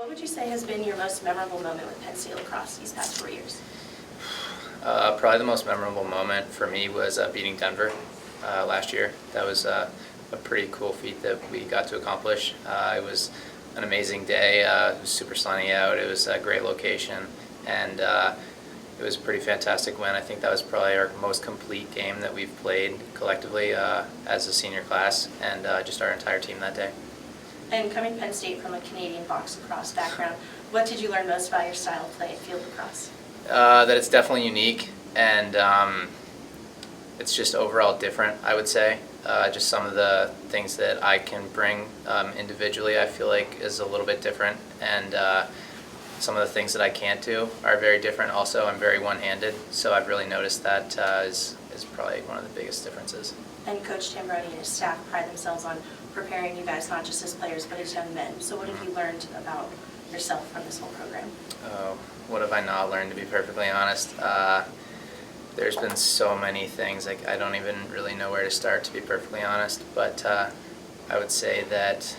What would you say has been your most memorable moment with Penn State lacrosse these past 4 years? Probably the most memorable moment for me was beating Denver last year. That was a pretty cool feat that we got to accomplish. It was an amazing day. It was super sunny out. It was a great location, and it was a pretty fantastic win. I think that was probably our most complete game that we've played collectively as a senior class, and just our entire team that day. And coming to Penn State from a Canadian box lacrosse background, what did you learn most about your style of play at field lacrosse? That it's definitely unique, and it's just overall different, I would say. Just some of the things that I can bring individually, I feel like, is a little bit different, and some of the things that I can't do are very different also. I'm very one-handed, so I've really noticed that is probably one of the biggest differences. And Coach Tambroni and his staff pride themselves on preparing you guys not just as players but as young men. So what have you learned about yourself from this whole program? What have I not learned, to be perfectly honest? There's been so many things, like I don't even really know where to start, to be perfectly honest, but I would say that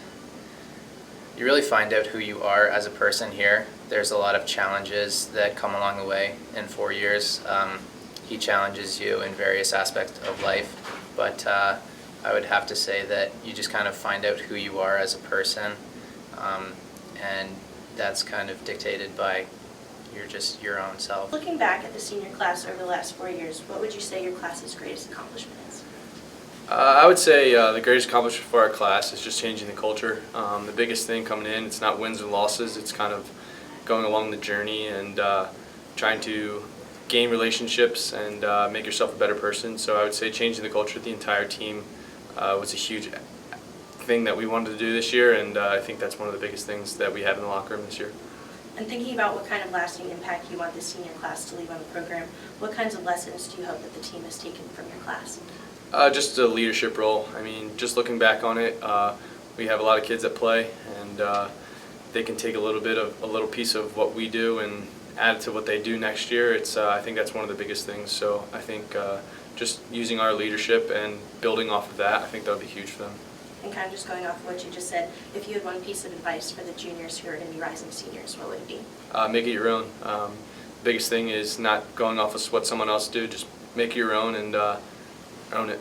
you really find out who you are as a person here. There's a lot of challenges that come along the way in 4 years. He challenges you in various aspects of life, but I would have to say that you just kind of find out who you are as a person, and that's kind of dictated by your own self. Looking back at the senior class over the last 4 years, what would you say your class's greatest accomplishment is? I would say the greatest accomplishment for our class is just changing the culture. The biggest thing coming in, it's not wins and losses, it's kind of going along the journey and trying to gain relationships and make yourself a better person. So I would say changing the culture of the entire team was a huge thing that we wanted to do this year, and I think that's one of the biggest things that we have in the locker room this year. And thinking about what kind of lasting impact you want the senior class to leave on the program, what kinds of lessons do you hope that the team has taken from your class? Just a leadership role. I mean, just looking back on it, we have a lot of kids that play, and they can take a little piece of what we do and add it to what they do next year. I think that's one of the biggest things. So I think just using our leadership and building off of that, I think that would be huge for them. And kind of just going off of what you just said, if you had one piece of advice for the juniors who are going to be rising seniors, what would it be? Make it your own. The biggest thing is not going off of what someone else do. Just make it your own and own it.